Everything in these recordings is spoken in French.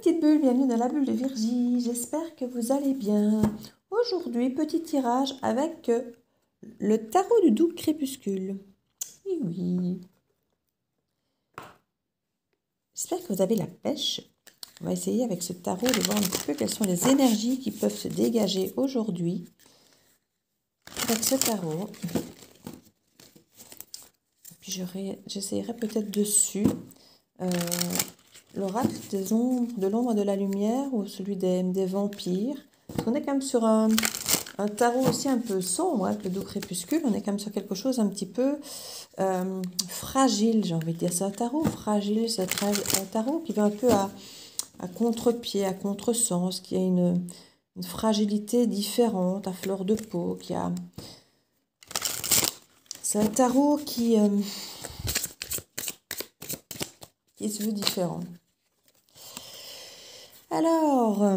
petites bulles, bienvenue dans la bulle de Virgie, j'espère que vous allez bien. Aujourd'hui, petit tirage avec le tarot du doux crépuscule. Et oui. J'espère que vous avez la pêche. On va essayer avec ce tarot de voir un petit peu quelles sont les énergies qui peuvent se dégager aujourd'hui avec ce tarot. Puis j'essayerai peut-être dessus l'oracle des ombres, de l'ombre et de la lumière ou celui des vampires. Parce qu'on est quand même sur un tarot aussi un peu sombre, avec le doux crépuscule. On est quand même sur quelque chose un petit peu fragile, j'ai envie de dire. C'est un tarot fragile, c'est un tarot qui va un peu à contre-pied, à contre-sens, qui a une fragilité différente, à fleur de peau, qui a... C'est un tarot qui se veut différent. Alors,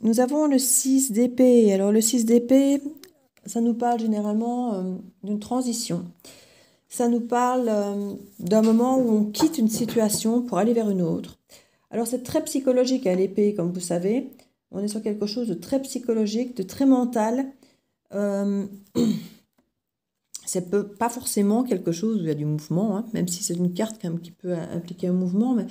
nous avons le 6 d'épée. Alors, le 6 d'épée, ça nous parle généralement d'une transition. Ça nous parle d'un moment où on quitte une situation pour aller vers une autre. Alors, c'est très psychologique à l'épée, comme vous savez. On est sur quelque chose de très psychologique, de très mental. C'est pas forcément quelque chose où il y a du mouvement, hein, même si c'est une carte quand même qui peut impliquer un mouvement. Mais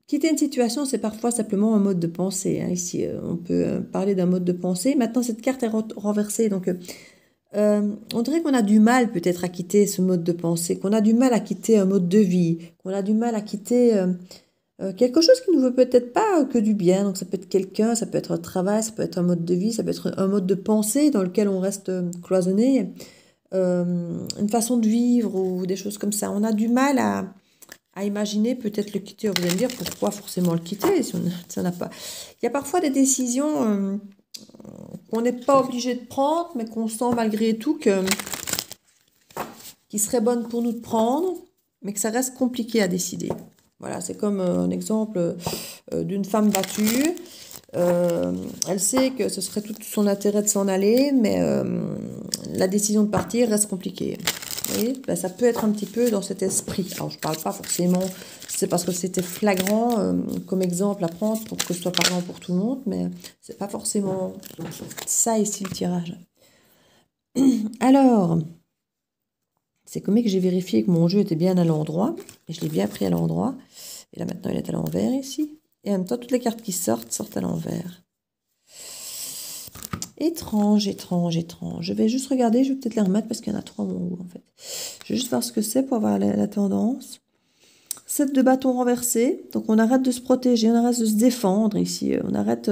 quitter une situation, c'est parfois simplement un mode de pensée. Hein. Ici, on peut parler d'un mode de pensée. Maintenant, cette carte est renversée. Donc, on dirait qu'on a du mal peut-être à quitter ce mode de pensée, qu'on a du mal à quitter un mode de vie, qu'on a du mal à quitter quelque chose qui ne nous veut peut-être pas que du bien. Donc, ça peut être quelqu'un, ça peut être un travail, ça peut être un mode de vie, ça peut être un mode de pensée dans lequel on reste cloisonné. Une façon de vivre ou des choses comme ça. On a du mal à imaginer peut-être le quitter. Vous allez me dire pourquoi forcément le quitter si on n'a pas. Il y a parfois des décisions qu'on n'est pas obligé de prendre, mais qu'on sent malgré tout qui seraient bonnes pour nous de prendre, mais que ça reste compliqué à décider. Voilà, c'est comme un exemple d'une femme battue. Elle sait que ce serait tout son intérêt de s'en aller, mais la décision de partir reste compliquée. Vous voyez, ben, ça peut être un petit peu dans cet esprit. Alors, je ne parle pas forcément, c'est parce que c'était flagrant comme exemple à prendre pour que ce soit parlant pour tout le monde, mais c'est pas forcément ça ici le tirage. Alors, c'est comme que j'ai vérifié que mon jeu était bien à l'endroit, et je l'ai bien pris à l'endroit. Et là, maintenant, il est à l'envers ici. Et en même temps, toutes les cartes qui sortent à l'envers. Étrange, étrange, étrange. Je vais juste regarder, je vais peut-être les remettre parce qu'il y en a 3 à mon goût, en fait. Je vais juste voir ce que c'est pour avoir la tendance. 7 de bâton renversé. Donc, on arrête de se protéger, on arrête de se défendre ici. On arrête...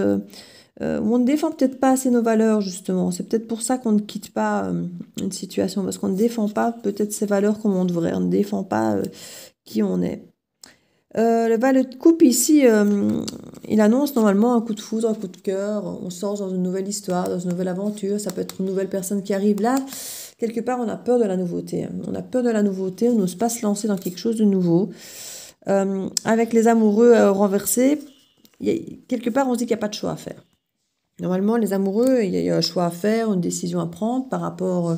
on ne défend peut-être pas assez nos valeurs, justement. C'est peut-être pour ça qu'on ne quitte pas une situation. Parce qu'on ne défend pas peut-être ses valeurs comme on devrait. On ne défend pas qui on est. Le valet de coupe ici, il annonce normalement un coup de foudre, un coup de cœur. On sort dans une nouvelle histoire, dans une nouvelle aventure. Ça peut être une nouvelle personne qui arrive là. Quelque part, on a peur de la nouveauté. On a peur de la nouveauté. On n'ose pas se lancer dans quelque chose de nouveau. Avec les amoureux renversés, quelque part, on se dit qu'il n'y a pas de choix à faire. Normalement, les amoureux, il y a un choix à faire, une décision à prendre par rapport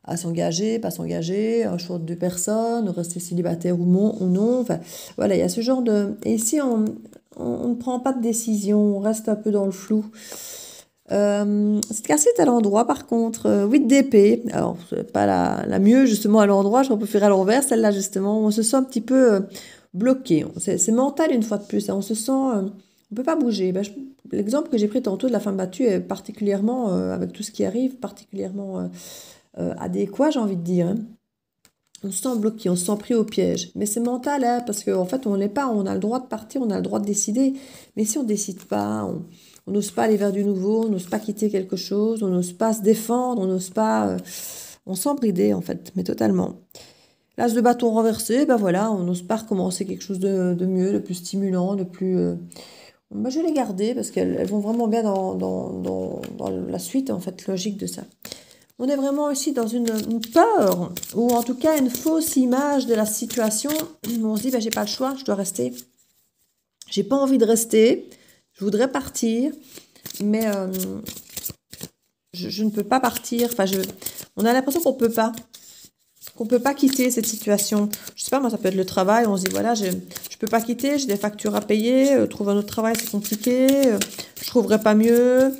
à s'engager, pas s'engager, un choix de 2 personnes, rester célibataire ou non. Enfin, voilà, il y a ce genre de... Et ici, on ne prend pas de décision, on reste un peu dans le flou. Cette carte est à l'endroit, par contre, 8 d'épée. Alors, c'est pas la mieux, justement, à l'endroit, je préfère à l'envers, celle-là, justement. On se sent un petit peu bloqué. C'est mental, une fois de plus. Hein. On se sent... on ne peut pas bouger. Ben, l'exemple que j'ai pris tantôt de la femme battue est particulièrement, avec tout ce qui arrive, particulièrement... adéquat, j'ai envie de dire. Hein. On se sent bloqué, on se sent pris au piège. Mais c'est mental, hein, parce qu'en fait, on n'est pas, on a le droit de partir, on a le droit de décider. Mais si on ne décide pas, on n'ose pas aller vers du nouveau, on n'ose pas quitter quelque chose, on n'ose pas se défendre, on n'ose pas... on sent bridé, en fait, mais totalement. L'as de bâton renversé, ben voilà, on n'ose pas recommencer quelque chose de mieux, de plus stimulant, de plus... Ben, je vais les garder, parce qu'elles vont vraiment bien dans la suite, en fait, logique de ça. On est vraiment ici dans une peur, ou en tout cas une fausse image de la situation. On se dit, ben, j'ai pas le choix, je dois rester. J'ai pas envie de rester, je voudrais partir, mais je ne peux pas partir. Enfin, on a l'impression qu'on peut pas quitter cette situation. Je sais pas, moi, ça peut être le travail. On se dit, voilà, je je peux pas quitter, j'ai des factures à payer, trouver un autre travail, c'est compliqué, je trouverai pas mieux,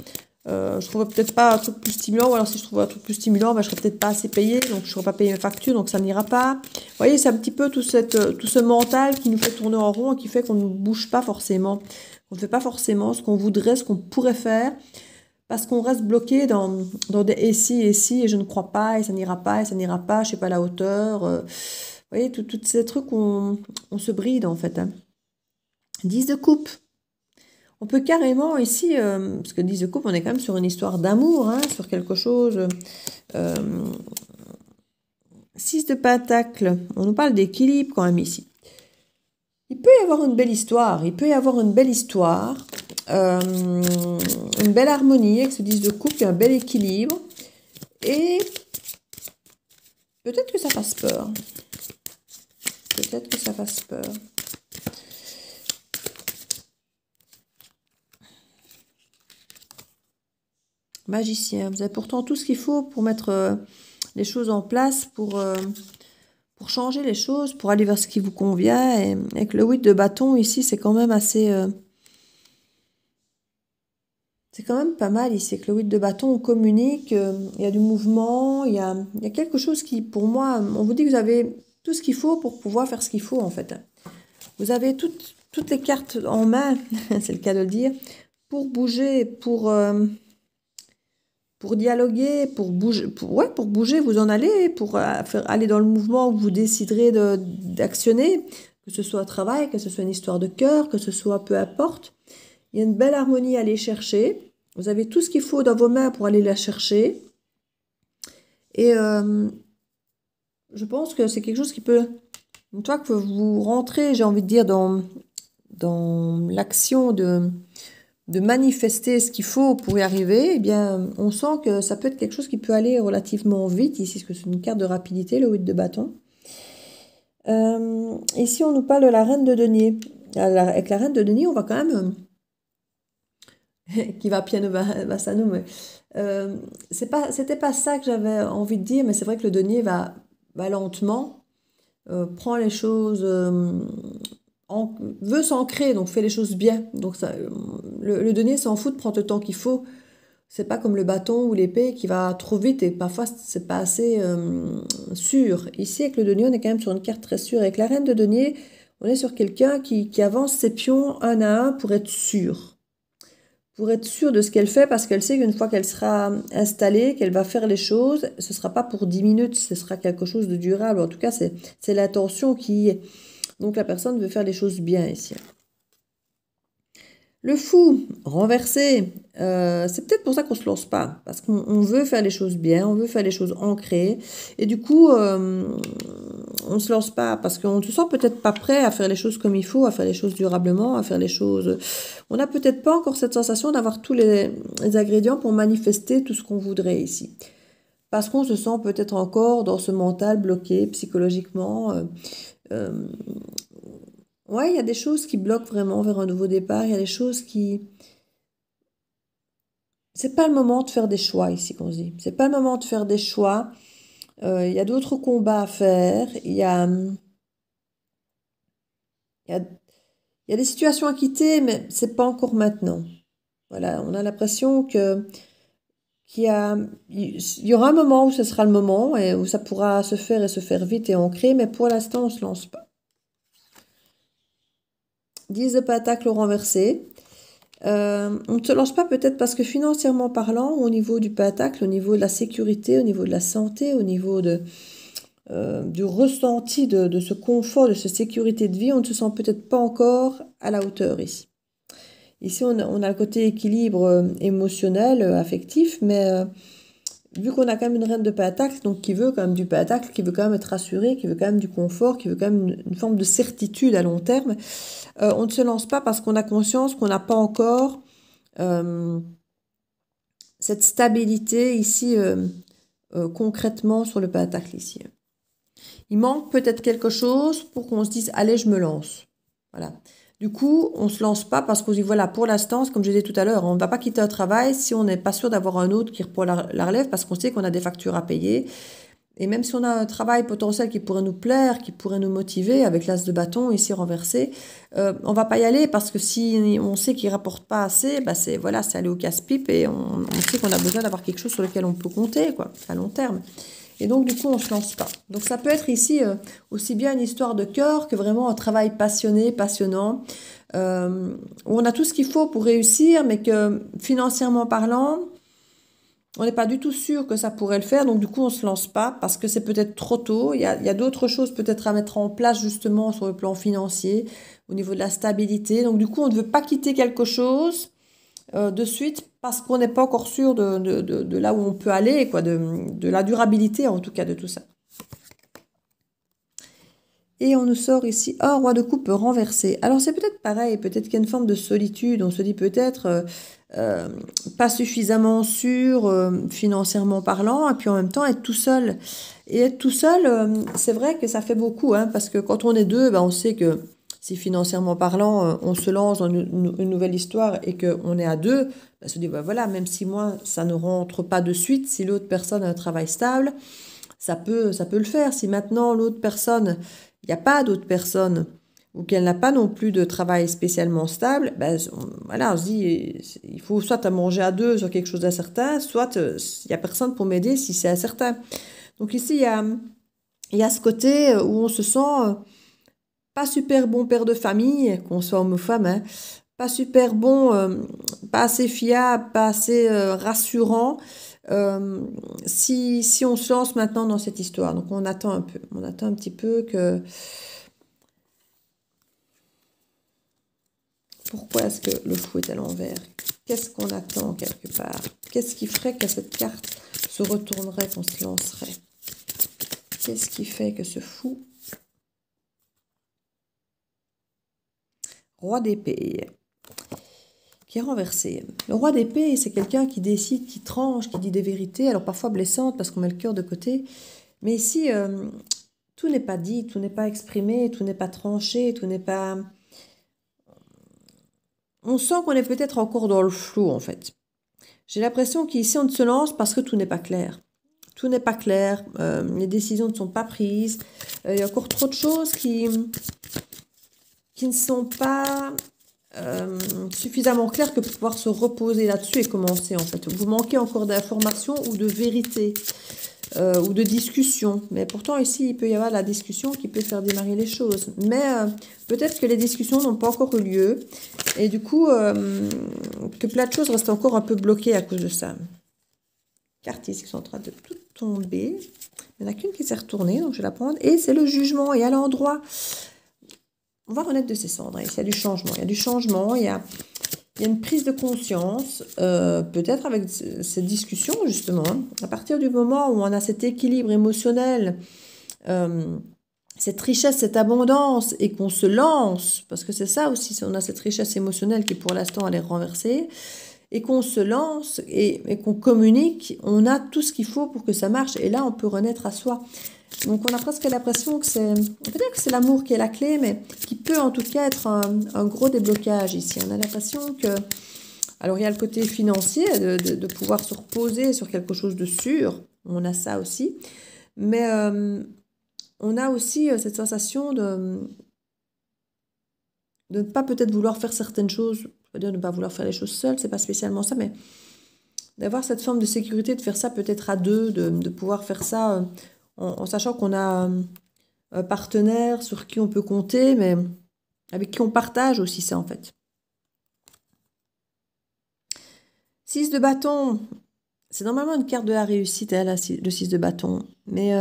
je trouverai peut-être pas un truc plus stimulant, ou alors si je trouve un truc plus stimulant, ben, je serai peut-être pas assez payé, donc je ne serai pas payé mes factures, donc ça n'ira pas. Vous voyez, c'est un petit peu tout ce mental qui nous fait tourner en rond et qui fait qu'on ne bouge pas forcément, qu'on ne fait pas forcément ce qu'on voudrait, ce qu'on pourrait faire, parce qu'on reste bloqué dans des et si, et je ne crois pas, et ça n'ira pas, et ça n'ira pas, je ne suis pas à la hauteur. Vous voyez, tous ces trucs, on se bride en fait. Hein. 10 de coupe. On peut carrément ici, parce que 10 de coupe, on est quand même sur une histoire d'amour, hein, sur quelque chose. 6 de pentacle, on nous parle d'équilibre quand même ici. Il peut y avoir une belle histoire, une belle harmonie avec ce 10 de coupe, il y a un bel équilibre. Et peut-être que ça fasse peur. Peut-être que ça fasse peur. Magicien, vous avez pourtant tout ce qu'il faut pour mettre les choses en place, pour changer les choses, pour aller vers ce qui vous convient. Et avec le 8 de bâton ici, c'est quand même assez... c'est quand même pas mal ici. Avec le 8 de bâton, on communique, il y a du mouvement, il y a quelque chose qui, pour moi, on vous dit que vous avez tout ce qu'il faut pour pouvoir faire ce qu'il faut, en fait. Vous avez toutes les cartes en main, c'est le cas de le dire, pour bouger, pour dialoguer, pour bouger, vous en allez, pour aller dans le mouvement où vous déciderez d'actionner, que ce soit un travail, que ce soit une histoire de cœur, que ce soit peu importe. Il y a une belle harmonie à aller chercher. Vous avez tout ce qu'il faut dans vos mains pour aller la chercher. Et je pense que c'est quelque chose qui peut, une fois que vous rentrez, j'ai envie de dire, dans l'action de manifester ce qu'il faut pour y arriver, eh bien, on sent que ça peut être quelque chose qui peut aller relativement vite, ici, parce que c'est une carte de rapidité, le 8 de bâton. Ici, on nous parle de la reine de denier. Avec la reine de denier, on va quand même... qui va piano bassano, mais... c'était pas ça que j'avais envie de dire, mais c'est vrai que le denier va lentement, prend les choses... veut s'ancrer, donc fait les choses bien. Donc ça, le denier s'en fout de prendre le temps qu'il faut. C'est pas comme le bâton ou l'épée qui va trop vite et parfois c'est pas assez sûr. Ici avec le denier, on est quand même sur une carte très sûre. Avec la reine de denier, on est sur quelqu'un qui avance ses pions un à un pour être sûr. Pour être sûre de ce qu'elle fait, parce qu'elle sait qu'une fois qu'elle sera installée, qu'elle va faire les choses, ce sera pas pour 10 minutes, ce sera quelque chose de durable. En tout cas, c'est l'intention qui y est. Donc la personne veut faire les choses bien ici. Le fou, renversé, c'est peut-être pour ça qu'on ne se lance pas. Parce qu'on veut faire les choses bien, on veut faire les choses ancrées. Et du coup, on ne se lance pas parce qu'on ne se sent peut-être pas prêt à faire les choses comme il faut, à faire les choses durablement, à faire les choses... On n'a peut-être pas encore cette sensation d'avoir tous les ingrédients pour manifester tout ce qu'on voudrait ici. Parce qu'on se sent peut-être encore dans ce mental bloqué psychologiquement. Ouais, il y a des choses qui bloquent vraiment vers un nouveau départ. Il y a des choses qui... C'est pas le moment de faire des choix ici qu'on se dit. C'est pas le moment de faire des choix. Il y a d'autres combats à faire. Il y a des situations à quitter, mais c'est pas encore maintenant. Voilà, on a l'impression qu'il y aura un moment où ce sera le moment et où ça pourra se faire et se faire vite et ancré, mais pour l'instant, on se lance pas. 10 de pentacle renversé. On ne se lance pas peut-être parce que financièrement parlant, au niveau du pentacle, au niveau de la sécurité, au niveau de la santé, au niveau du ressenti de ce confort, de cette sécurité de vie, on ne se sent peut-être pas encore à la hauteur ici. Ici, on a le côté équilibre émotionnel, affectif, mais vu qu'on a quand même une reine de pentacle, donc qui veut quand même du pentacle, qui veut quand même être rassurée, qui veut quand même du confort, qui veut quand même une forme de certitude à long terme, on ne se lance pas parce qu'on a conscience qu'on n'a pas encore cette stabilité ici concrètement sur le pentacle ici. Il manque peut-être quelque chose pour qu'on se dise « Allez, je me lance ». Voilà. Du coup, on ne se lance pas parce qu'on se dit « Voilà, pour l'instant, comme je disais tout à l'heure, on ne va pas quitter un travail si on n'est pas sûr d'avoir un autre qui reprend la relève parce qu'on sait qu'on a des factures à payer. » Et même si on a un travail potentiel qui pourrait nous plaire, qui pourrait nous motiver, avec l'as de bâton ici renversé, on va pas y aller parce que si on sait qu'il rapporte pas assez, bah c'est voilà, c'est aller au casse-pipe et on sait qu'on a besoin d'avoir quelque chose sur lequel on peut compter, quoi, à long terme. Et donc, du coup, on se lance pas. Donc, ça peut être ici aussi bien une histoire de cœur que vraiment un travail passionné, passionnant, où on a tout ce qu'il faut pour réussir, mais que financièrement parlant, on n'est pas du tout sûr que ça pourrait le faire. Donc, du coup, on se lance pas parce que c'est peut-être trop tôt. Il y a d'autres choses peut-être à mettre en place justement sur le plan financier, au niveau de la stabilité. Donc, du coup, on ne veut pas quitter quelque chose de suite parce qu'on n'est pas encore sûr de là où on peut aller, quoi, de la durabilité en tout cas de tout ça. Et on nous sort ici, oh, roi de coupe renversé. Alors c'est peut-être pareil, peut-être qu'il y a une forme de solitude. On se dit peut-être pas suffisamment sûr financièrement parlant, et puis en même temps être tout seul. Et être tout seul, c'est vrai que ça fait beaucoup, hein, parce que quand on est deux, ben, on sait que si financièrement parlant, on se lance dans une nouvelle histoire et qu'on est à deux, ben, on se dit, ben, voilà, même si moi, ça ne rentre pas de suite, si l'autre personne a un travail stable, ça peut le faire. Si maintenant l'autre personne, il n'y a pas d'autre personne ou qu'elle n'a pas non plus de travail spécialement stable, ben, voilà, on se dit, il faut soit à manger à deux sur quelque chose d'incertain, soit il n'y a personne pour m'aider si c'est incertain. Donc ici, il y a ce côté où on se sent pas super bon père de famille, qu'on soit homme ou femme, hein, pas super bon, pas assez fiable, pas assez rassurant, euh, si on se lance maintenant dans cette histoire. Donc on attend un peu, on attend un petit peu que... Pourquoi est-ce que le fou est à l'envers? Qu'est-ce qu'on attend quelque part? Qu'est-ce qui ferait que cette carte se retournerait, qu'on se lancerait? Qu'est-ce qui fait que ce fou... Roi d'épée, qui est renversé. Le roi d'épée, c'est quelqu'un qui décide, qui tranche, qui dit des vérités, alors parfois blessantes parce qu'on met le cœur de côté. Mais ici, tout n'est pas dit, tout n'est pas exprimé, tout n'est pas tranché, tout n'est pas... On sent qu'on est peut-être encore dans le flou, en fait. J'ai l'impression qu'ici, on se lance parce que tout n'est pas clair. Tout n'est pas clair, les décisions ne sont pas prises, il y a encore trop de choses qui ne sont pas suffisamment claires que pour pouvoir se reposer là-dessus et commencer, en fait. Vous manquez encore d'informations ou de vérité ou de discussion. Mais pourtant, ici, il peut y avoir de la discussion qui peut faire démarrer les choses. Mais peut-être que les discussions n'ont pas encore eu lieu et du coup, que plein de choses restent encore un peu bloquées à cause de ça. Cartes ici qui sont en train de tout tomber. Il n'y en a qu'une qui s'est retournée, donc je vais la prendre. Et c'est le jugement. Et à l'endroit, on va renaître de ses cendres. Il y a du changement. Il y a du changement. Il y a une prise de conscience, peut-être avec cette discussion, justement. À partir du moment où on a cet équilibre émotionnel, cette richesse, cette abondance, et qu'on se lance, parce que c'est ça aussi, si on a cette richesse émotionnelle qui, pour l'instant, elle est renversée, et qu'on se lance et qu'on communique, on a tout ce qu'il faut pour que ça marche. Et là, on peut renaître à soi. Donc, on a presque l'impression que peut-être que c'est l'amour qui est la clé, mais qui peut en tout cas être un gros déblocage ici. On a l'impression que... Alors, il y a le côté financier, de pouvoir se reposer sur quelque chose de sûr. On a ça aussi. Mais on a aussi cette sensation de ne pas peut-être vouloir faire certaines choses, de ne pas vouloir faire les choses seules, c'est pas spécialement ça, mais d'avoir cette forme de sécurité, de faire ça peut-être à deux, de pouvoir faire ça en sachant qu'on a un partenaire sur qui on peut compter, mais avec qui on partage aussi ça en fait. 6 de bâton, c'est normalement une carte de la réussite, hein, le 6 de bâton, mais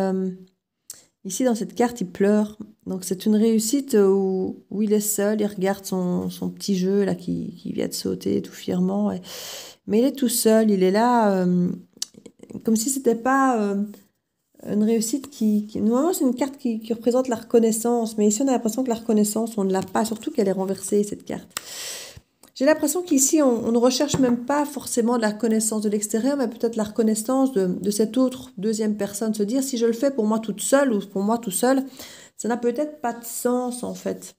ici dans cette carte il pleure. Donc c'est une réussite où il est seul, il regarde son petit jeu là qui vient de sauter tout fièrement. Mais il est tout seul, il est là comme si c'était pas une réussite normalement c'est une carte qui représente la reconnaissance. Mais ici on a l'impression que la reconnaissance, on ne l'a pas, surtout qu'elle est renversée cette carte. J'ai l'impression qu'ici on ne recherche même pas forcément de la reconnaissance de l'extérieur, mais peut-être la reconnaissance de cette autre deuxième personne. Se dire si je le fais pour moi toute seule ou pour moi tout seul, ça n'a peut-être pas de sens en fait.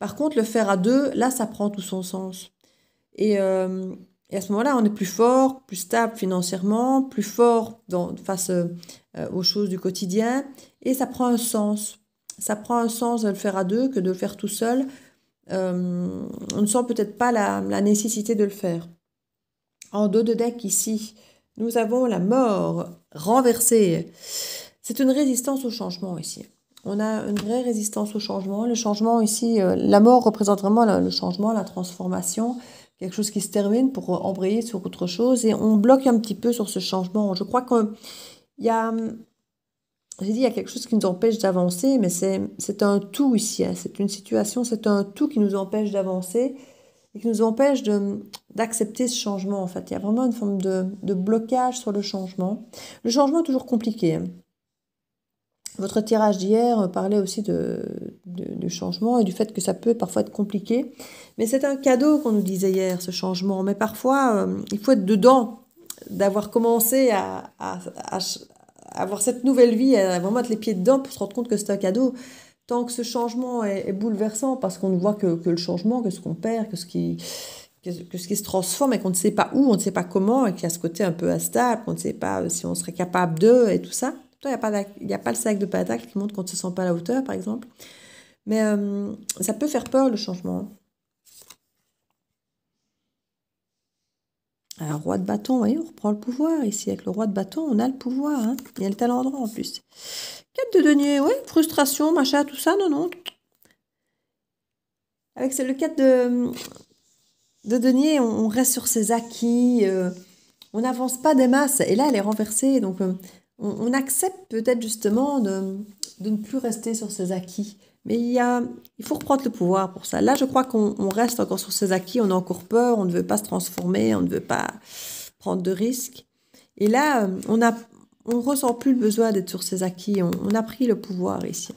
Par contre, le faire à deux, là, ça prend tout son sens. Et à ce moment-là, on est plus fort, plus stable financièrement, plus fort face aux choses du quotidien. Et ça prend un sens. Ça prend un sens de le faire à deux que de le faire tout seul. On ne sent peut-être pas la nécessité de le faire. En dos de deck ici, nous avons la mort renversée. C'est une résistance au changement ici. On a une vraie résistance au changement. Le changement ici, la mort représente vraiment le changement, la transformation, quelque chose qui se termine pour embrayer sur autre chose. Et on bloque un petit peu sur ce changement. Je crois qu'il y a, j'ai dit, il y a quelque chose qui nous empêche d'avancer, mais c'est un tout ici. Hein. C'est une situation, c'est un tout qui nous empêche d'avancer et qui nous empêche d'accepter ce changement, en fait. Il y a vraiment une forme de blocage sur le changement. Le changement est toujours compliqué. Hein. Votre tirage d'hier parlait aussi du changement et du fait que ça peut parfois être compliqué. Mais c'est un cadeau qu'on nous disait hier, ce changement. Mais parfois, il faut être dedans, d'avoir commencé à avoir cette nouvelle vie, à vraiment mettre les pieds dedans pour se rendre compte que c'est un cadeau. Tant que ce changement est bouleversant, parce qu'on ne voit que le changement, que ce qu'on perd, que ce qui se transforme et qu'on ne sait pas où, on ne sait pas comment, et qu'il y a ce côté un peu instable, qu'on ne sait pas si on serait capable de, et tout ça. Il n'y a pas le sac de patates qui montre qu'on ne se sent pas à la hauteur, par exemple. Mais ça peut faire peur, le changement. Alors, roi de bâton, vous voyez, on reprend le pouvoir ici. Avec le roi de bâton, on a le pouvoir. Hein. Il y a le talent droit en plus. 4 de denier, oui, frustration, machin, tout ça, non. Avec le 4 de denier, on reste sur ses acquis. On n'avance pas des masses. Et là, elle est renversée. Donc, on accepte peut-être justement de ne plus rester sur ses acquis. Mais il faut reprendre le pouvoir pour ça. Là, je crois qu'on reste encore sur ses acquis, on a encore peur, on ne veut pas se transformer, on ne veut pas prendre de risques. Et là, on ne ressent plus le besoin d'être sur ses acquis, on a pris le pouvoir ici.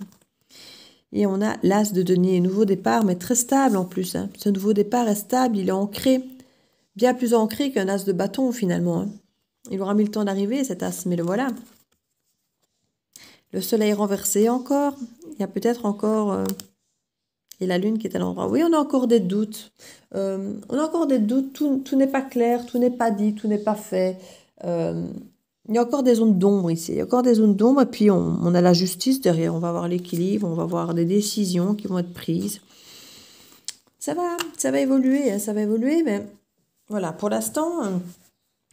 Et on a l'as de denier, nouveau départ, mais très stable en plus. Hein. Ce nouveau départ est stable, il est ancré, bien plus ancré qu'un as de bâton finalement. Hein. Il aura mis le temps d'arriver, cet as, mais le voilà. Le soleil renversé encore. Il y a peut-être encore... et la lune qui est à l'endroit. Oui, on a encore des doutes. On a encore des doutes. Tout n'est pas clair, tout n'est pas dit, tout n'est pas fait. Il y a encore des zones d'ombre ici. Il y a encore des zones d'ombre. Et puis, on a la justice derrière. On va avoir l'équilibre. On va avoir des décisions qui vont être prises. Ça va évoluer. Hein, ça va évoluer. Mais voilà, pour l'instant,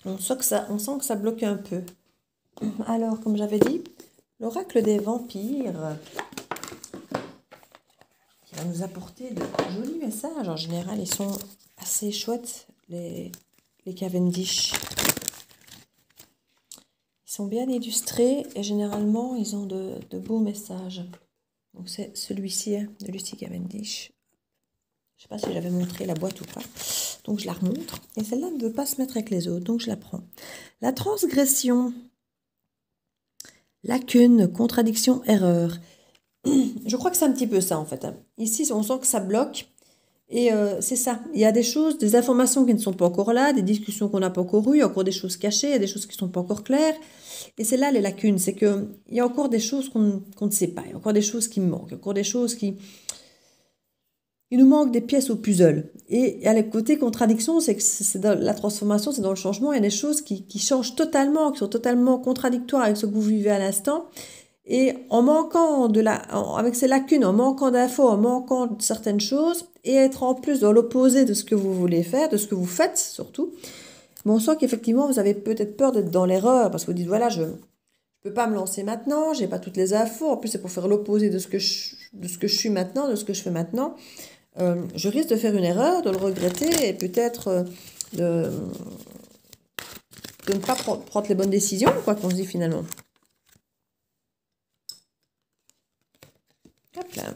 on sent que ça bloque un peu. Alors, comme j'avais dit, l'oracle des vampires qui va nous apporter de jolis messages. En général, ils sont assez chouettes, les Cavendish. Ils sont bien illustrés et généralement, ils ont de beaux messages. Donc, c'est celui-ci hein, de Lucy Cavendish. Je ne sais pas si j'avais montré la boîte ou pas. Donc, je la remontre. Et celle-là ne veut pas se mettre avec les autres, donc je la prends. La transgression. Lacune, contradiction, erreur. Je crois que c'est un petit peu ça en fait. Ici, on sent que ça bloque. Et c'est ça. Il y a des choses, des informations qui ne sont pas encore là, des discussions qu'on n'a pas encore eues, il y a encore des choses cachées, il y a des choses qui ne sont pas encore claires. Et c'est là les lacunes. C'est qu'il y a encore des choses qu'on ne sait pas. Il y a encore des choses qui manquent. Il y a encore des choses qui... Il nous manque des pièces au puzzle. Et à le côté contradiction, c'est que c'est dans la transformation, c'est dans le changement. Il y a des choses qui changent totalement, qui sont totalement contradictoires avec ce que vous vivez à l'instant. Et en manquant avec ces lacunes, en manquant d'infos, en manquant de certaines choses, et être en plus dans l'opposé de ce que vous voulez faire, de ce que vous faites surtout, mais on sent qu'effectivement, vous avez peut-être peur d'être dans l'erreur, parce que vous dites, voilà, je ne peux pas me lancer maintenant, j'ai pas toutes les infos, en plus c'est pour faire l'opposé de ce que je suis maintenant, de ce que je fais maintenant. Je risque de faire une erreur, de le regretter, et peut-être de ne pas prendre les bonnes décisions, quoi qu'on se dit finalement. Hop là.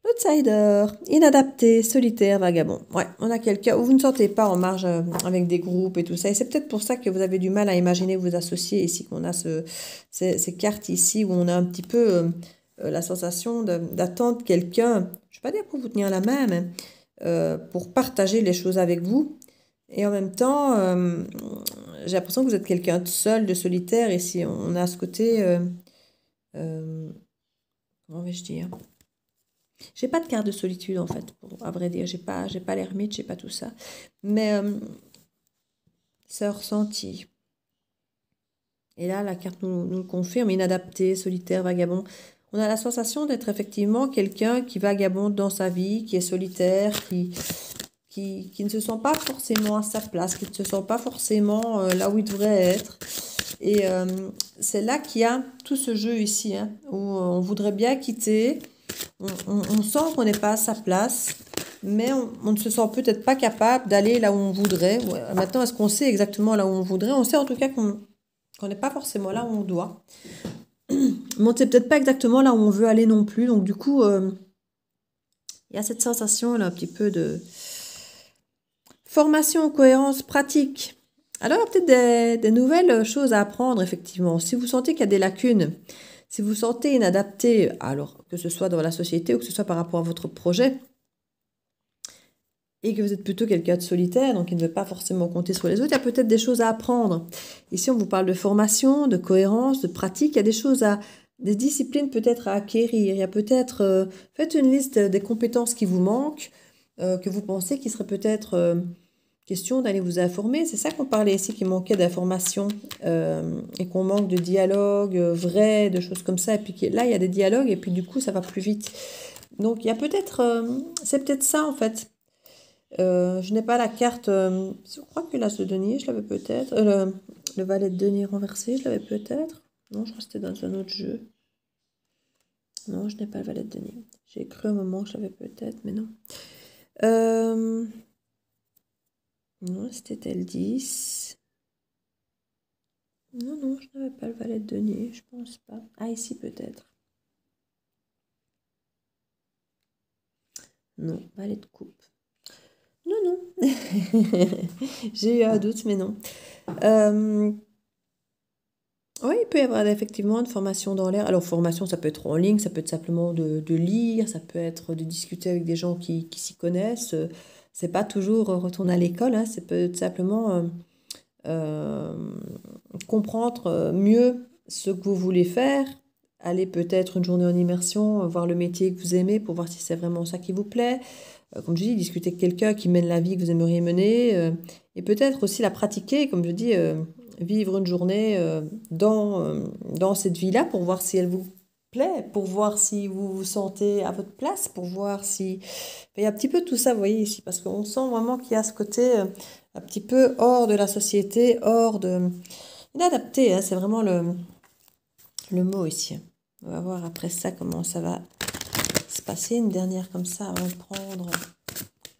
L'outsider, inadapté, solitaire, vagabond. Ouais, on a quelqu'un où vous ne sentez pas en marge avec des groupes et tout ça. Et c'est peut-être pour ça que vous avez du mal à imaginer vous associer ici, qu'on a ces cartes ici où on a un petit peu la sensation d'attendre quelqu'un, je ne vais pas dire pour vous tenir la main, mais pour partager les choses avec vous. Et en même temps, j'ai l'impression que vous êtes quelqu'un de seul, de solitaire. Ici, on a ce côté... comment vais-je dire? J'ai pas de carte de solitude en fait, à vrai dire. J'ai pas l'ermite, j'ai pas tout ça. Mais c'est ressenti. Et là, la carte nous le confirme, inadapté, solitaire, vagabond. On a la sensation d'être effectivement quelqu'un qui vagabonde dans sa vie, qui est solitaire, qui ne se sent pas forcément à sa place, qui ne se sent pas forcément là où il devrait être. Et c'est là qu'il y a tout ce jeu ici, hein, où on voudrait bien quitter, on sent qu'on n'est pas à sa place, mais on ne se sent peut-être pas capable d'aller là où on voudrait. Ouais, maintenant, est-ce qu'on sait exactement là où on voudrait? On sait en tout cas qu'on n'est pas forcément là où on doit. Mais on ne sait peut-être pas exactement là où on veut aller non plus. Donc du coup, il y a cette sensation là un petit peu de formation, cohérence, pratique. Alors, il y a peut-être des nouvelles choses à apprendre, effectivement. Si vous sentez qu'il y a des lacunes, si vous sentez inadapté, alors que ce soit dans la société ou que ce soit par rapport à votre projet, et que vous êtes plutôt quelqu'un de solitaire, donc qui ne veut pas forcément compter sur les autres, il y a peut-être des choses à apprendre. Ici, on vous parle de formation, de cohérence, de pratique. Il y a des choses des disciplines peut-être à acquérir. Il y a peut-être, faites une liste des compétences qui vous manquent, que vous pensez qu'il serait peut-être question d'aller vous informer. C'est ça qu'on parlait ici, qu'il manquait d'informations et qu'on manque de dialogue vrai, de choses comme ça. Et puis là, il y a des dialogues et puis du coup, ça va plus vite. Donc, il y a peut-être, c'est peut-être ça en fait. Je n'ai pas la carte, je crois que l'as de denier, je l'avais peut-être. Le valet de denier renversé, je l'avais peut-être. Non, je crois que c'était dans un autre jeu. Non, je n'ai pas le valet de denier. J'ai cru un moment que je l'avais peut-être, mais non. Non, c'était le 10. Non, non, je n'avais pas le valet de denier, je pense pas. Ah, ici peut-être. Non, valet de coupe. Non, non. J'ai eu un doute, mais non. Oui, il peut y avoir effectivement une formation dans l'air. Alors, formation, ça peut être en ligne, ça peut être simplement de lire, ça peut être de discuter avec des gens qui s'y connaissent. C'est pas toujours retourner à l'école, hein, c'est peut être simplement comprendre mieux ce que vous voulez faire, aller peut-être une journée en immersion, voir le métier que vous aimez pour voir si c'est vraiment ça qui vous plaît. Comme je dis, discuter avec quelqu'un qui mène la vie que vous aimeriez mener et peut-être aussi la pratiquer, comme je dis, vivre une journée dans cette vie-là pour voir si elle vous plaît, pour voir si vous vous sentez à votre place, pour voir si... Il y a un petit peu tout ça, vous voyez, ici, parce qu'on sent vraiment qu'il y a ce côté un petit peu hors de la société, hors de... Inadapté, hein, c'est vraiment le mot ici. On va voir après ça comment ça va se passer. Une dernière comme ça avant de prendre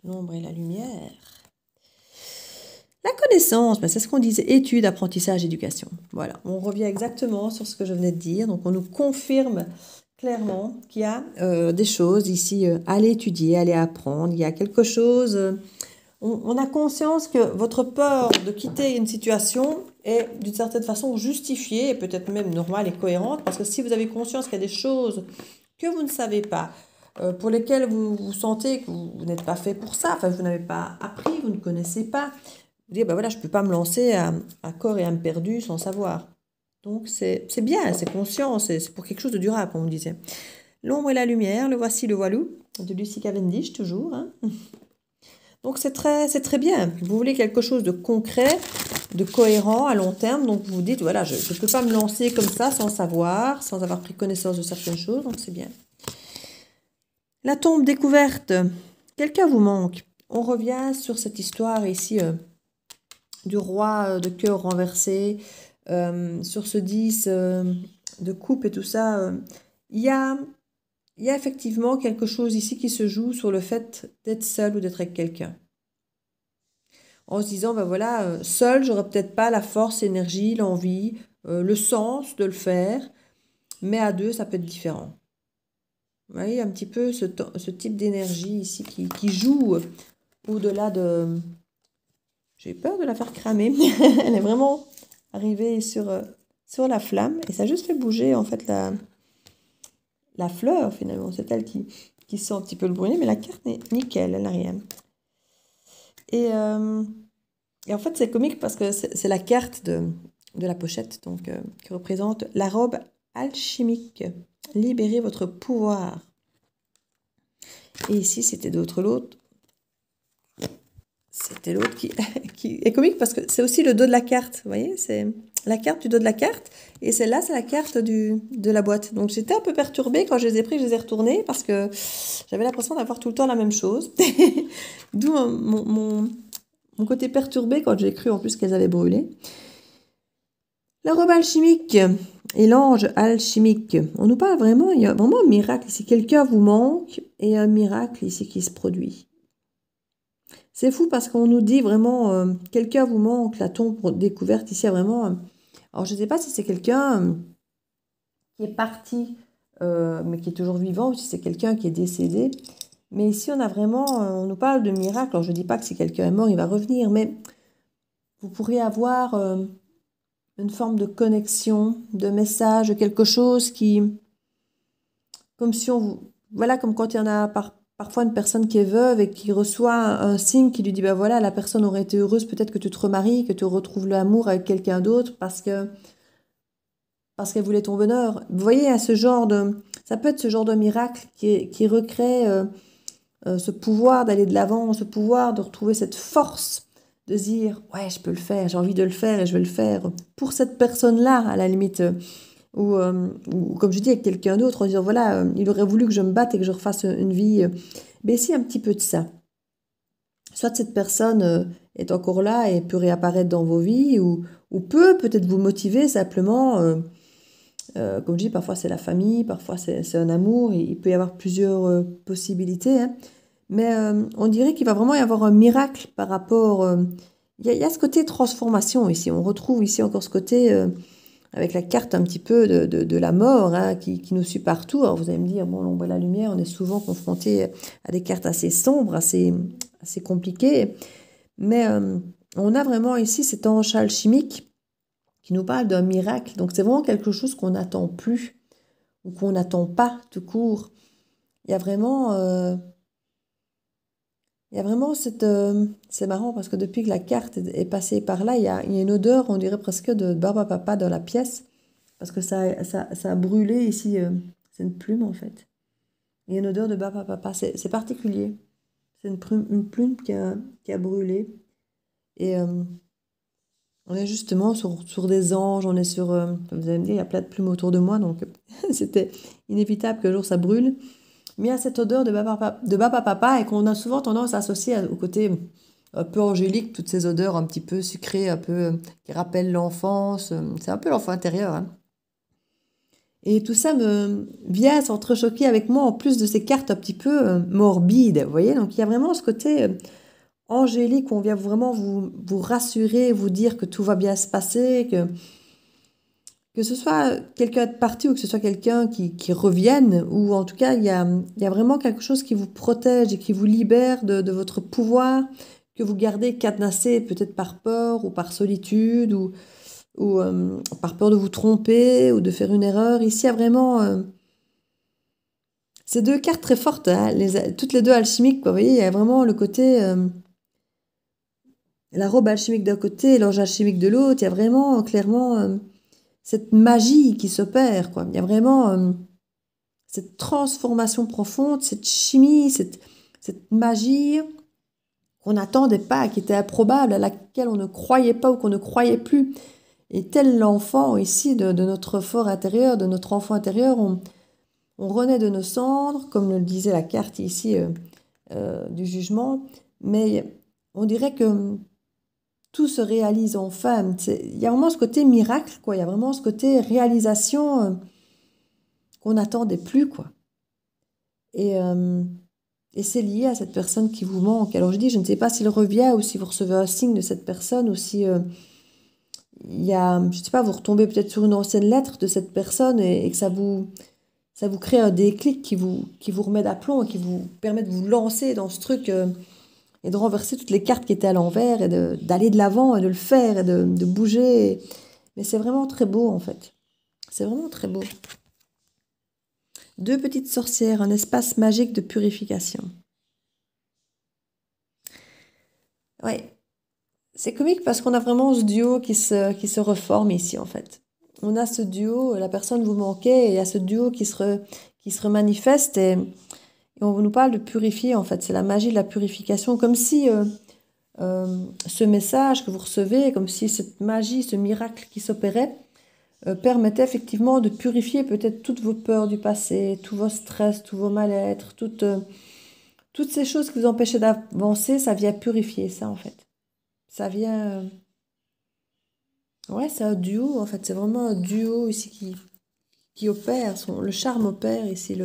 l'ombre et la lumière. La connaissance, ben c'est ce qu'on disait, études, apprentissage, éducation. Voilà, on revient exactement sur ce que je venais de dire. Donc on nous confirme clairement qu'il y a des choses ici à aller étudier, à aller apprendre. Il y a quelque chose... on a conscience que votre peur de quitter une situation est d'une certaine façon justifiée et peut-être même normale et cohérente parce que si vous avez conscience qu'il y a des choses que vous ne savez pas, pour lesquelles vous sentez que vous n'êtes pas fait pour ça, enfin vous n'avez pas appris, vous ne connaissez pas, vous dites, ben voilà, je ne peux pas me lancer à corps et âme perdue sans savoir. Donc c'est bien, c'est conscient, c'est pour quelque chose de durable, comme on disait. L'ombre et la lumière, le voici, le voilou, de Lucy Cavendish toujours, hein. Donc c'est très bien. Vous voulez quelque chose de concret, de cohérent à long terme. Donc vous vous dites, voilà, je ne peux pas me lancer comme ça sans savoir, sans avoir pris connaissance de certaines choses. Donc c'est bien. La tombe découverte. Quelqu'un vous manque. On revient sur cette histoire ici du roi de cœur renversé. Sur ce 10 de coupe et tout ça. Il y a effectivement quelque chose ici qui se joue sur le fait d'être seul ou d'être avec quelqu'un. En se disant, ben voilà, seul, j'aurais peut-être pas la force, l'énergie, l'envie, le sens de le faire, mais à deux, ça peut être différent. Vous voyez, un petit peu ce type d'énergie ici qui joue au-delà de... J'ai peur de la faire cramer. Elle est vraiment arrivée sur la flamme et ça a juste fait bouger en fait la fleur finalement. C'est elle qui sent un petit peu le brûler, mais la carte est nickel, elle n'a rien. Et en fait, c'est comique parce que c'est la carte de la pochette donc, qui représente la robe alchimique. Libérez votre pouvoir. Et ici, c'était l'autre. C'était l'autre qui est comique parce que c'est aussi le dos de la carte. Vous voyez, c'est la carte du dos de la carte. Et celle-là, c'est la carte de la boîte. Donc j'étais un peu perturbée quand je les ai pris, je les ai retournés parce que j'avais l'impression d'avoir tout le temps la même chose. D'où mon côté perturbé quand j'ai cru en plus qu'elles avaient brûlé. La robe alchimique et l'ange alchimique. On nous parle vraiment, il y a vraiment un miracle ici. Quelqu'un vous manque et un miracle ici qui se produit. C'est fou parce qu'on nous dit vraiment, quelqu'un vous manque, la tombe découverte ici a vraiment... alors je ne sais pas si c'est quelqu'un qui est parti, mais qui est toujours vivant, ou si c'est quelqu'un qui est décédé. Mais ici on a vraiment, on nous parle de miracle. Alors je ne dis pas que si quelqu'un est mort, il va revenir, mais vous pourriez avoir... une forme de connexion, de message, de quelque chose qui, comme si on, voilà, comme quand il y en a parfois une personne qui est veuve et qui reçoit un signe qui lui dit, ben voilà, la personne aurait été heureuse, peut-être que tu te remaries, que tu retrouves l'amour avec quelqu'un d'autre parce qu'elle voulait ton bonheur. Vous voyez, à ce genre ça peut être ce genre de miracle qui recrée ce pouvoir d'aller de l'avant, ce pouvoir de retrouver cette force de se dire, ouais, je peux le faire, j'ai envie de le faire et je vais le faire pour cette personne-là, à la limite, ou comme je dis, avec quelqu'un d'autre, en disant, voilà, il aurait voulu que je me batte et que je refasse une vie. Mais ici, un petit peu de ça. Soit cette personne est encore là et peut réapparaître dans vos vies, ou peut peut-être vous motiver simplement, comme je dis, parfois c'est la famille, parfois c'est un amour, il peut y avoir plusieurs possibilités, hein. Mais on dirait qu'il va vraiment y avoir un miracle par rapport... il y a ce côté transformation ici. On retrouve ici encore ce côté avec la carte un petit peu de la mort, hein, qui nous suit partout. Alors vous allez me dire, bon, l'ombre et la lumière, on est souvent confronté à des cartes assez sombres, assez compliquées. Mais on a vraiment ici cet ange alchimique qui nous parle d'un miracle. Donc c'est vraiment quelque chose qu'on n'attend plus ou qu'on n'attend pas tout court. Il y a vraiment... il y a vraiment cette... c'est marrant parce que depuis que la carte est passée par là, il y a une odeur, on dirait presque de barbe à papa dans la pièce. Parce que ça a brûlé ici. C'est une plume en fait. Il y a une odeur de barbe à papa. C'est particulier. C'est une plume qui a brûlé. Et on est justement sur des anges. On est sur... vous allez me dire, il y a plein de plumes autour de moi. Donc c'était inévitable qu'un jour ça brûle. Mais il y a cette odeur de baba papa et qu'on a souvent tendance à associer au côté un peu angélique, toutes ces odeurs un petit peu sucrées, un peu qui rappellent l'enfance. C'est un peu l'enfant intérieur, hein. Et tout ça me vient s'entrechoquer avec moi en plus de ces cartes un petit peu morbides, vous voyez. Donc il y a vraiment ce côté angélique où on vient vraiment vous rassurer, vous dire que tout va bien se passer, que ce soit quelqu'un de parti ou que ce soit quelqu'un qui revienne, ou en tout cas, il y a vraiment quelque chose qui vous protège et qui vous libère de votre pouvoir, que vous gardez cadenassé peut-être par peur ou par solitude ou par peur de vous tromper ou de faire une erreur. Ici, il y a vraiment ces deux cartes très fortes, hein, toutes les deux alchimiques, quoi. Vous voyez, il y a vraiment le côté... la robe alchimique d'un côté et l'ange alchimique de l'autre. Il y a vraiment clairement... cette magie qui s'opère, quoi. Il y a vraiment cette transformation profonde, cette chimie, cette magie qu'on n'attendait pas, qui était improbable, à laquelle on ne croyait pas ou qu'on ne croyait plus. Et tel l'enfant ici de notre fort intérieur, de notre enfant intérieur, on renaît de nos cendres, comme le disait la carte ici du jugement, mais on dirait que tout se réalise enfin. Il y a vraiment ce côté miracle, quoi. Il y a vraiment ce côté réalisation qu'on n'attendait plus, quoi. Et c'est lié à cette personne qui vous manque. Alors je dis, je ne sais pas s'il revient ou si vous recevez un signe de cette personne ou si il y a, je ne sais pas, vous retombez peut-être sur une ancienne lettre de cette personne et que ça vous crée un déclic qui vous remet d'aplomb et qui vous permet de vous lancer dans ce truc et de renverser toutes les cartes qui étaient à l'envers et d'aller de l'avant et de le faire et de bouger. Mais c'est vraiment très beau en fait. C'est vraiment très beau. Deux petites sorcières, un espace magique de purification. Ouais, c'est comique parce qu'on a vraiment ce duo qui se reforme ici en fait. On a ce duo, la personne vous manquait et il y a ce duo qui se remanifeste et on nous parle de purifier en fait. C'est la magie de la purification, comme si ce message que vous recevez, comme si cette magie, ce miracle qui s'opérait, permettait effectivement de purifier peut-être toutes vos peurs du passé, tous vos stress, tous vos mal-être, toutes ces choses qui vous empêchaient d'avancer, ça vient purifier ça en fait. Ça vient... ouais, c'est un duo en fait, c'est vraiment un duo ici qui opère, le charme opère ici.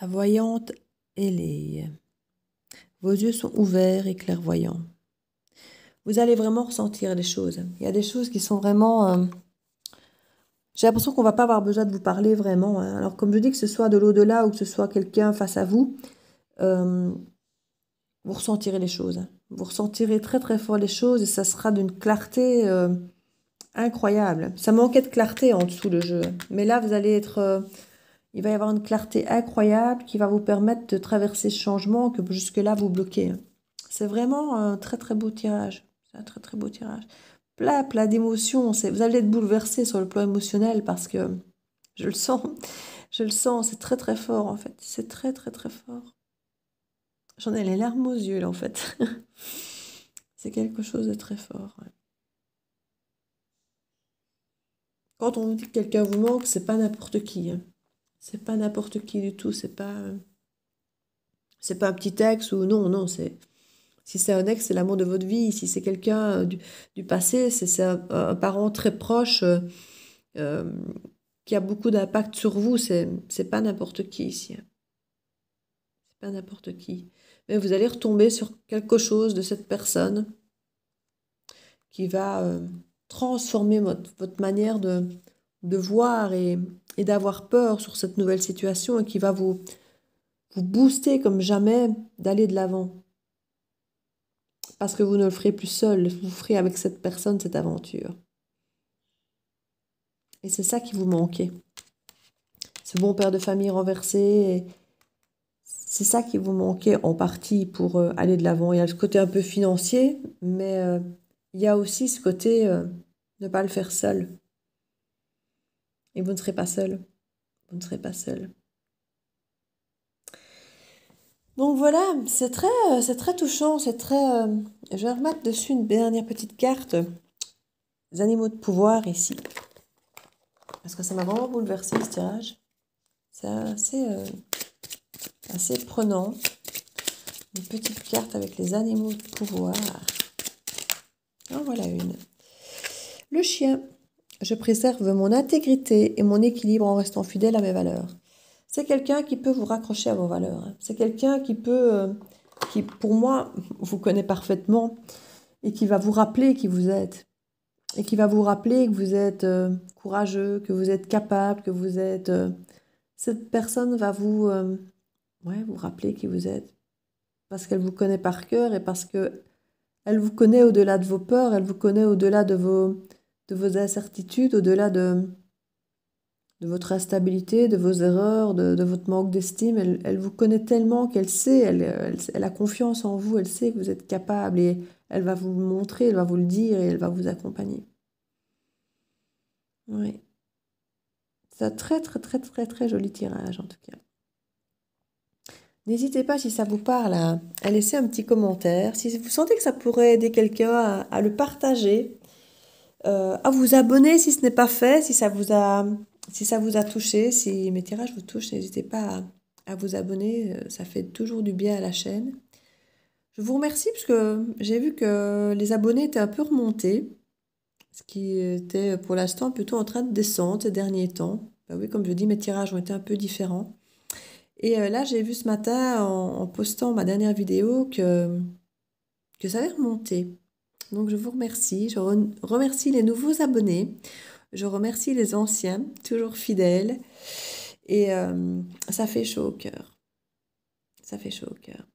La voyante ailée. Vos yeux sont ouverts et clairvoyants. Vous allez vraiment ressentir les choses. Il y a des choses qui sont vraiment... j'ai l'impression qu'on ne va pas avoir besoin de vous parler vraiment, hein. Alors comme je dis, que ce soit de l'au-delà ou que ce soit quelqu'un face à vous, vous ressentirez les choses, hein. Vous ressentirez très très fort les choses et ça sera d'une clarté incroyable. Ça manquait de clarté en dessous le jeu. Mais là, vous allez être... il va y avoir une clarté incroyable qui va vous permettre de traverser ce changement que jusque-là vous bloquez, hein. C'est vraiment un très très beau tirage. C'est un très très beau tirage. Plein d'émotions. Vous allez être bouleversé sur le plan émotionnel parce que je le sens. Je le sens. C'est très très fort en fait. C'est très très très fort. J'en ai les larmes aux yeux là en fait. C'est quelque chose de très fort. Ouais. Quand on dit que quelqu'un vous manque, c'est pas n'importe qui, hein. C'est pas n'importe qui du tout. C'est pas un petit ex ou non, non, c'est... Si c'est un ex, c'est l'amour de votre vie. Si c'est quelqu'un du passé, c'est un parent très proche euh, qui a beaucoup d'impact sur vous. C'est pas n'importe qui ici, hein. C'est pas n'importe qui. Mais vous allez retomber sur quelque chose de cette personne qui va transformer votre manière de voir et d'avoir peur sur cette nouvelle situation et qui va vous booster comme jamais d'aller de l'avant. Parce que vous ne le ferez plus seul, vous ferez avec cette personne cette aventure. Et c'est ça qui vous manquait. Ce bon père de famille renversé, c'est ça qui vous manquait en partie pour aller de l'avant. Il y a le côté un peu financier, mais il y a aussi ce côté ne pas le faire seul. Et vous ne serez pas seul. Vous ne serez pas seul. Donc voilà, c'est très touchant, c'est très... je vais remettre dessus une dernière petite carte. Les animaux de pouvoir ici. Parce que ça m'a vraiment bouleversé ce tirage. C'est assez prenant. Une petite carte avec les animaux de pouvoir. En voilà une. Le chien. Je préserve mon intégrité et mon équilibre en restant fidèle à mes valeurs. C'est quelqu'un qui peut vous raccrocher à vos valeurs, hein. C'est quelqu'un qui peut, qui pour moi, vous connaît parfaitement et qui va vous rappeler qui vous êtes. Et qui va vous rappeler que vous êtes courageux, que vous êtes capable, que vous êtes... cette personne va vous rappeler qui vous êtes. Parce qu'elle vous connaît par cœur et parce que elle vous connaît au-delà de vos peurs, elle vous connaît au-delà de vos incertitudes, au-delà de votre instabilité, de vos erreurs, de votre manque d'estime. Elle vous connaît tellement qu'elle sait, elle a confiance en vous, elle sait que vous êtes capable et elle va vous le montrer, elle va vous le dire et elle va vous accompagner. Oui. C'est un très, très, très, très, très joli tirage en tout cas. N'hésitez pas, si ça vous parle, à laisser un petit commentaire. Si vous sentez que ça pourrait aider quelqu'un, à le partager, à vous abonner si ce n'est pas fait, si ça vous a touché, si mes tirages vous touchent, n'hésitez pas à vous abonner, ça fait toujours du bien à la chaîne. Je vous remercie parce que j'ai vu que les abonnés étaient un peu remontés, ce qui était pour l'instant plutôt en train de descendre ces derniers temps. Ben oui, comme je dis, mes tirages ont été un peu différents. Et là, j'ai vu ce matin, en postant ma dernière vidéo, que ça avait remonté. Donc, je vous remercie. Je remercie les nouveaux abonnés. Je remercie les anciens, toujours fidèles. Et ça fait chaud au cœur. Ça fait chaud au cœur.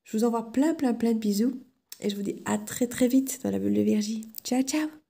Je vous envoie plein, plein, plein de bisous. Et je vous dis à très, très vite dans la bulle de Virgie. Ciao, ciao!